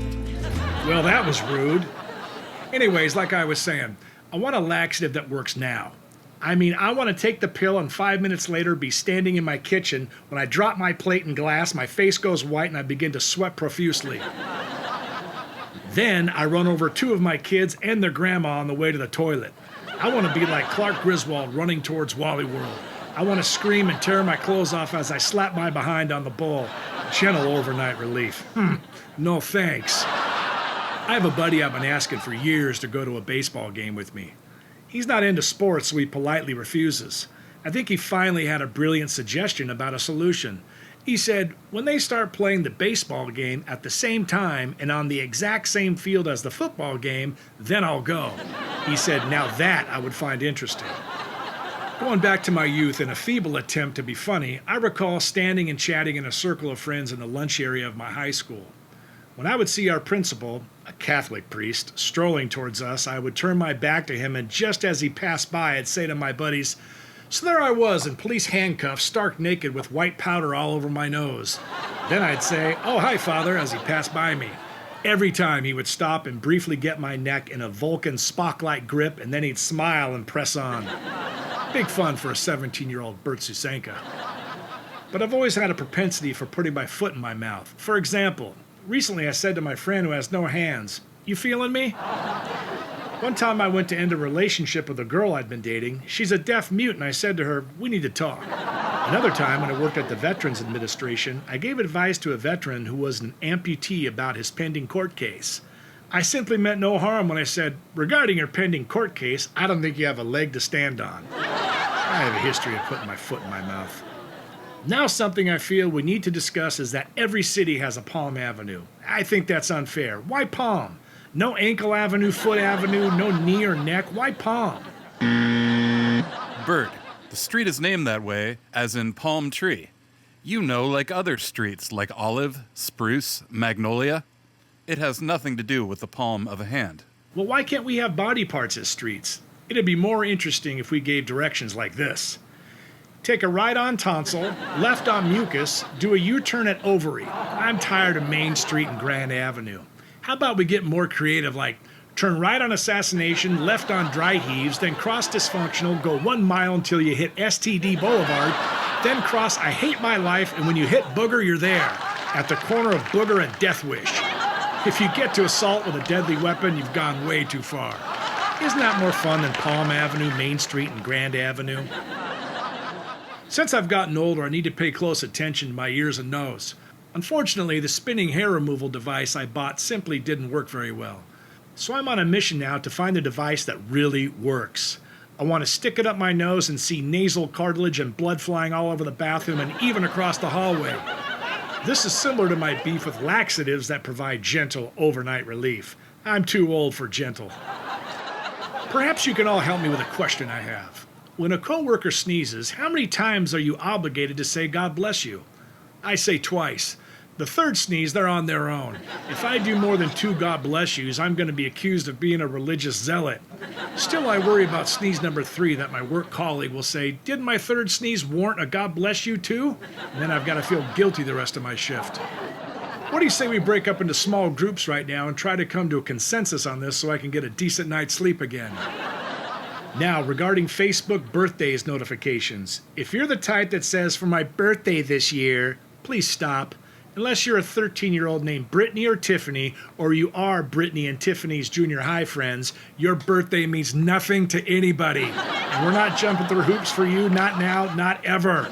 Well, that was rude. Anyways, like I was saying, I want a laxative that works now. I mean, I want to take the pill and 5 minutes later be standing in my kitchen. When I drop my plate and glass, my face goes white and I begin to sweat profusely. Then I run over two of my kids and their grandma on the way to the toilet. I want to be like Clark Griswold running towards Wally World. I want to scream and tear my clothes off as I slap my behind on the bowl. Gentle overnight relief. No thanks. I have a buddy I've been asking for years to go to a baseball game with me. He's not into sports, so he politely refuses. I think he finally had a brilliant suggestion about a solution. He said, when they start playing the baseball game at the same time and on the exact same field as the football game, then I'll go. He said, now that I would find interesting. Going back to my youth in a feeble attempt to be funny, I recall standing and chatting in a circle of friends in the lunch area of my high school. When I would see our principal, a Catholic priest, strolling towards us, I would turn my back to him, and just as he passed by, I'd say to my buddies, so there I was in police handcuffs, stark naked with white powder all over my nose. Then I'd say, oh, hi, Father, as he passed by me. Every time he would stop and briefly get my neck in a Vulcan Spock-like grip, and then he'd smile and press on. Big fun for a 17-year-old Bert Susanka. But I've always had a propensity for putting my foot in my mouth. For example, recently I said to my friend who has no hands, you feeling me? One time I went to end a relationship with a girl I'd been dating. She's a deaf mute, and I said to her, we need to talk. Another time when I worked at the Veterans Administration, I gave advice to a veteran who was an amputee about his pending court case. I simply meant no harm when I said, regarding your pending court case, I don't think you have a leg to stand on. I have a history of putting my foot in my mouth. Now something I feel we need to discuss is that every city has a Palm Avenue. I think that's unfair. Why Palm? No Ankle Avenue, Foot Avenue, no knee or neck. Why Palm? Bert, the street is named that way, as in palm tree. You know, like other streets, like Olive, Spruce, Magnolia. It has nothing to do with the palm of a hand. Well, why can't we have body parts as streets? It'd be more interesting if we gave directions like this. Take a right on Tonsil, left on Mucus, do a U-turn at Ovary. I'm tired of Main Street and Grand Avenue. How about we get more creative, like turn right on Assassination, left on Dry Heaves, then cross Dysfunctional, go 1 mile until you hit STD Boulevard, then cross I Hate My Life, and when you hit Booger, you're there, at the corner of Booger and Death Wish. If you get to assault with a deadly weapon, you've gone way too far. Isn't that more fun than Palm Avenue, Main Street, and Grand Avenue? Since I've gotten older, I need to pay close attention to my ears and nose. Unfortunately, the spinning hair removal device I bought simply didn't work very well. So I'm on a mission now to find a device that really works. I want to stick it up my nose and see nasal cartilage and blood flying all over the bathroom and even across the hallway. This is similar to my beef with laxatives that provide gentle overnight relief. I'm too old for gentle. Perhaps you can all help me with a question I have. When a coworker sneezes, how many times are you obligated to say God bless you? I say twice. The third sneeze, they're on their own. If I do more than 2 God bless yous, I'm going to be accused of being a religious zealot. Still, I worry about sneeze number 3 that my work colleague will say, didn't my third sneeze warrant a God bless you too? And then I've got to feel guilty the rest of my shift. What do you say we break up into small groups right now and try to come to a consensus on this so I can get a decent night's sleep again? Now, regarding Facebook birthdays notifications, if you're the type that says, for my birthday this year, please stop. Unless you're a 13-year-old named Brittany or Tiffany, or you are Brittany and Tiffany's junior high friends, your birthday means nothing to anybody. And we're not jumping through hoops for you, not now, not ever.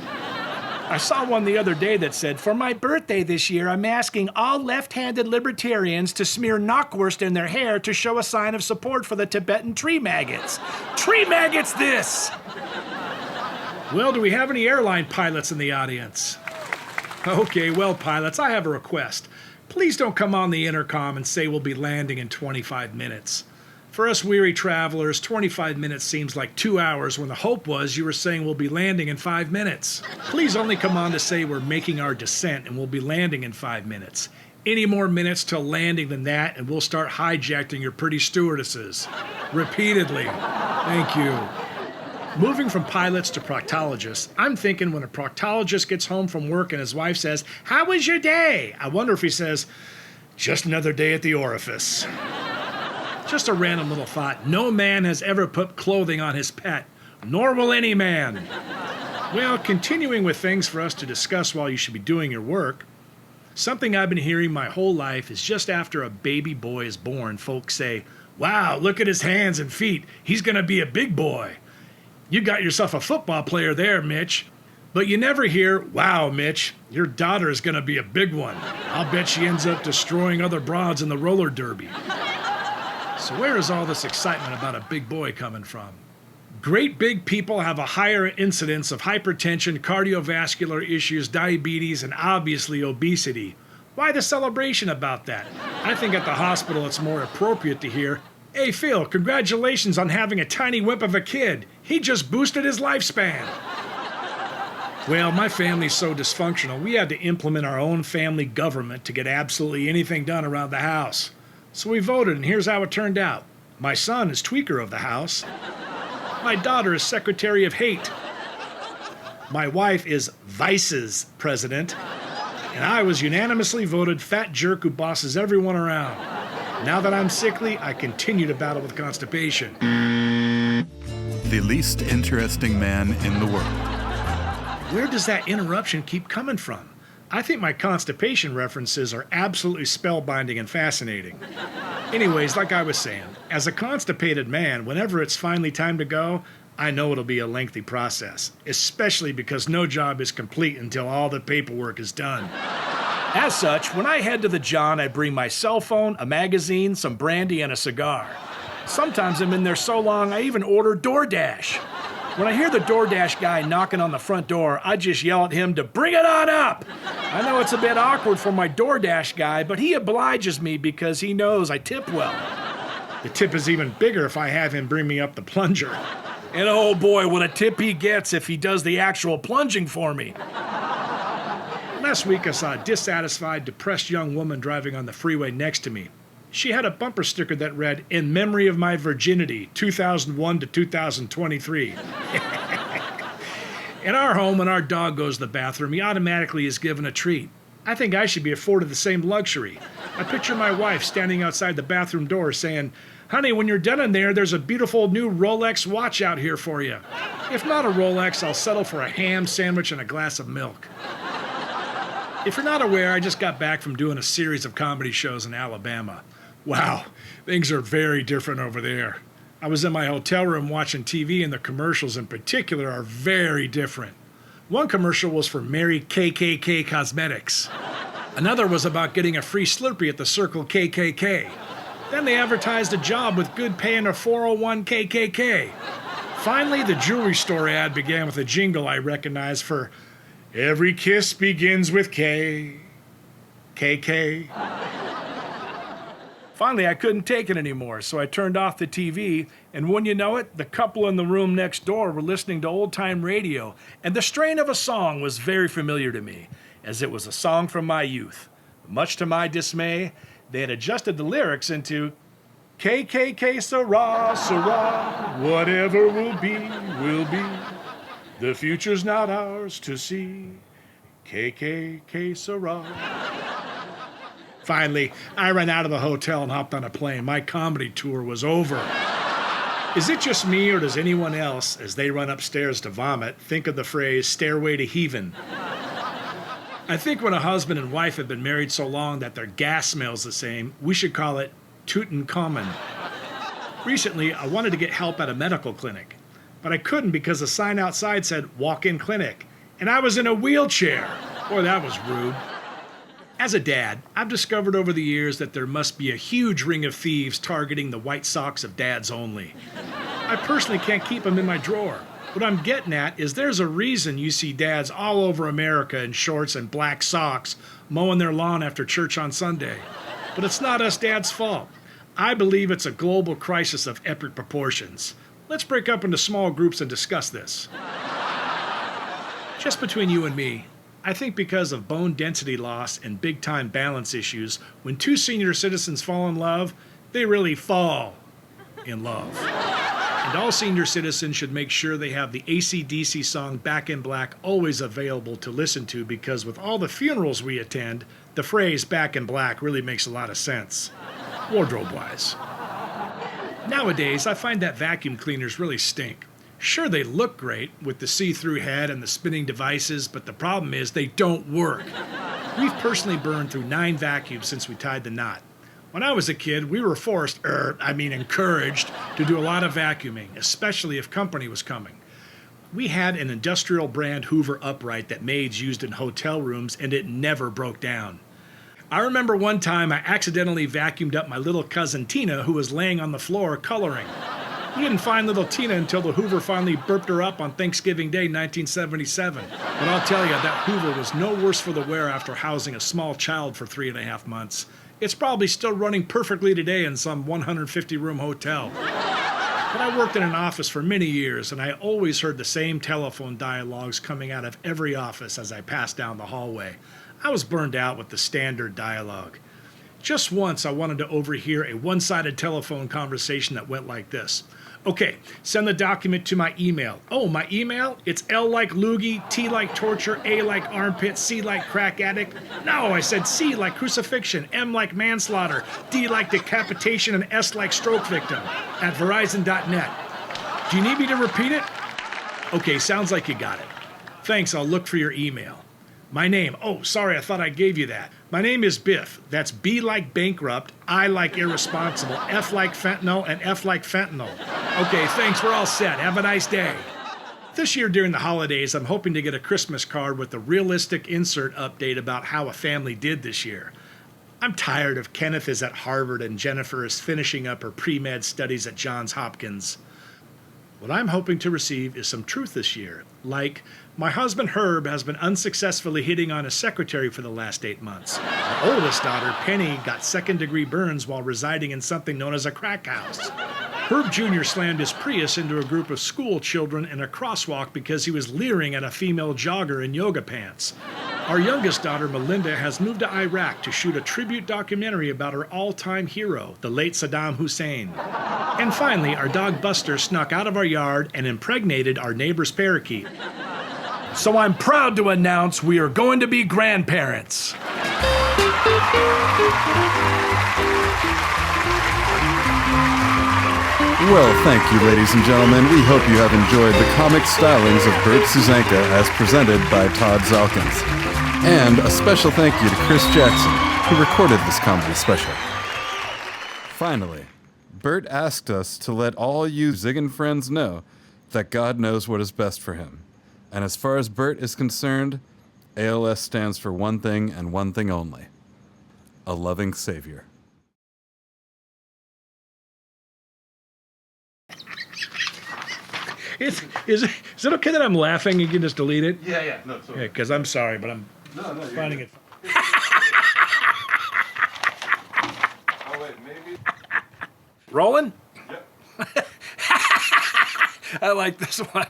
I saw one the other day that said, for my birthday this year, I'm asking all left-handed libertarians to smear knockwurst in their hair to show a sign of support for the Tibetan tree maggots. Tree maggots this! Well, do we have any airline pilots in the audience? Okay, well, pilots, I have a request. Please don't come on the intercom and say we'll be landing in 25 minutes. For us weary travelers, 25 minutes seems like 2 hours when the hope was you were saying we'll be landing in 5 minutes. Please only come on to say we're making our descent and we'll be landing in 5 minutes. Any more minutes till landing than that and we'll start hijacking your pretty stewardesses. Repeatedly. Thank you. Moving from pilots to proctologists, I'm thinking when a proctologist gets home from work and his wife says, "How was your day?" I wonder if he says, "Just another day at the orifice." Just a random little thought. No man has ever put clothing on his pet, nor will any man. Well, continuing with things for us to discuss while you should be doing your work, something I've been hearing my whole life is just after a baby boy is born, folks say, "Wow, look at his hands and feet. He's going to be a big boy." You got yourself a football player there, Mitch. But you never hear, "Wow, Mitch, your daughter is going to be a big one. I'll bet she ends up destroying other broads in the roller derby." So where is all this excitement about a big boy coming from? Great big people have a higher incidence of hypertension, cardiovascular issues, diabetes, and obviously obesity. Why the celebration about that? I think at the hospital it's more appropriate to hear, "Hey Phil, congratulations on having a tiny wimp of a kid. He just boosted his lifespan." Well, my family's so dysfunctional, we had to implement our own family government to get absolutely anything done around the house. So we voted, and here's how it turned out. My son is Tweaker of the House. My daughter is Secretary of Hate. My wife is Vice's President. And I was unanimously voted fat jerk who bosses everyone around. Now that I'm sickly, I continue to battle with constipation. The least interesting man in the world. Where does that interruption keep coming from? I think my constipation references are absolutely spellbinding and fascinating. Anyways, like I was saying, as a constipated man, whenever it's finally time to go, I know it'll be a lengthy process, especially because no job is complete until all the paperwork is done. As such, when I head to the John, I bring my cell phone, a magazine, some brandy, and a cigar. Sometimes I'm in there so long, I even order DoorDash. When I hear the DoorDash guy knocking on the front door, I just yell at him to bring it on up. I know it's a bit awkward for my DoorDash guy, but he obliges me because he knows I tip well. The tip is even bigger if I have him bring me up the plunger. And oh boy, what a tip he gets if he does the actual plunging for me. Last week I saw a dissatisfied, depressed young woman driving on the freeway next to me. She had a bumper sticker that read, "In memory of my virginity, 2001 to 2023. In our home, when our dog goes to the bathroom, he automatically is given a treat. I think I should be afforded the same luxury. I picture my wife standing outside the bathroom door saying, "Honey, when you're done in there, there's a beautiful new Rolex watch out here for you. If not a Rolex, I'll settle for a ham sandwich and a glass of milk." If you're not aware, I just got back from doing a series of comedy shows in Alabama. Wow, things are very different over there. I was in my hotel room watching TV, and the commercials in particular are very different. One commercial was for Mary KKK Cosmetics. Another was about getting a free Slurpee at the Circle KKK. Then they advertised a job with good pay and a 401 KKK. Finally, the jewelry store ad began with a jingle I recognized for "Every kiss begins with K. KK." Finally, I couldn't take it anymore, so I turned off the TV, and when you know it, the couple in the room next door were listening to old-time radio, and the strain of a song was very familiar to me, as it was a song from my youth. Much to my dismay, they had adjusted the lyrics into "KKK, Sarah, Sarah, whatever will be, will be. The future's not ours to see. KKK, Sarah." Finally, I ran out of the hotel and hopped on a plane. My comedy tour was over. Is it just me, or does anyone else, as they run upstairs to vomit, think of the phrase "stairway to heaven"? I think when a husband and wife have been married so long that their gas smells the same, we should call it Tutankhamun. Recently, I wanted to get help at a medical clinic, but I couldn't because the sign outside said walk-in clinic, and I was in a wheelchair. Boy, that was rude. As a dad, I've discovered over the years that there must be a huge ring of thieves targeting the white socks of dads only. I personally can't keep them in my drawer. What I'm getting at is there's a reason you see dads all over America in shorts and black socks mowing their lawn after church on Sunday. But it's not us dads' fault. I believe it's a global crisis of epic proportions. Let's break up into small groups and discuss this. Just between you and me, I think because of bone density loss and big-time balance issues, when two senior citizens fall in love, they really fall in love. And all senior citizens should make sure they have the AC/DC song Back in Black always available to listen to, because with all the funerals we attend, the phrase Back in Black really makes a lot of sense, wardrobe-wise. Nowadays, I find that vacuum cleaners really stink. Sure, they look great with the see-through head and the spinning devices, but the problem is they don't work. We've personally burned through 9 vacuums since we tied the knot. When I was a kid, we were encouraged to do a lot of vacuuming, especially if company was coming. We had an industrial brand Hoover upright that maids used in hotel rooms, and it never broke down. I remember one time I accidentally vacuumed up my little cousin Tina, who was laying on the floor coloring. We didn't find little Tina until the Hoover finally burped her up on Thanksgiving Day, 1977. But I'll tell you, that Hoover was no worse for the wear after housing a small child for 3.5 months. It's probably still running perfectly today in some 150-room hotel. But I worked in an office for many years, and I always heard the same telephone dialogues coming out of every office as I passed down the hallway. I was burned out with the standard dialogue. Just once, I wanted to overhear a one-sided telephone conversation that went like this. Okay, send the document to my email. Oh, my email? It's L like loogie, T like torture, A like armpit, C like crack addict. No, I said C like crucifixion, M like manslaughter, D like decapitation, and S like stroke victim at Verizon.net. Do you need me to repeat it? Okay, sounds like you got it. Thanks, I'll look for your email. My name, oh, sorry, I thought I gave you that. My name is Biff. That's B like bankrupt, I like irresponsible, F like fentanyl, and F like fentanyl. Okay, thanks, we're all set. Have a nice day. This year during the holidays, I'm hoping to get a Christmas card with a realistic insert update about how a family did this year. I'm tired of Kenneth is at Harvard and Jennifer is finishing up her pre-med studies at Johns Hopkins. What I'm hoping to receive is some truth this year, like, my husband Herb has been unsuccessfully hitting on his secretary for the last 8 months. Our oldest daughter, Penny, got second-degree burns while residing in something known as a crack house. Herb Jr. slammed his Prius into a group of school children in a crosswalk because he was leering at a female jogger in yoga pants. Our youngest daughter, Melinda, has moved to Iraq to shoot a tribute documentary about her all-time hero, the late Saddam Hussein. And finally, our dog Buster snuck out of our yard and impregnated our neighbor's parakeet. So I'm proud to announce we are going to be grandparents. Well, thank you, ladies and gentlemen. We hope you have enjoyed the comic stylings of Bert Susanka as presented by Todd Zalkins. And a special thank you to Chris Jackson, who recorded this comedy special. Finally, Bert asked us to let all you Ziggin friends know that God knows what is best for him. And as far as Bert is concerned, ALS stands for one thing and one thing only: a loving Savior. Is it okay that I'm laughing? You can just delete it? Yeah, no, it's okay. Yeah, because I'm sorry, but I'm finding it. Oh, wait, maybe. Rolling? Yep. I like this one.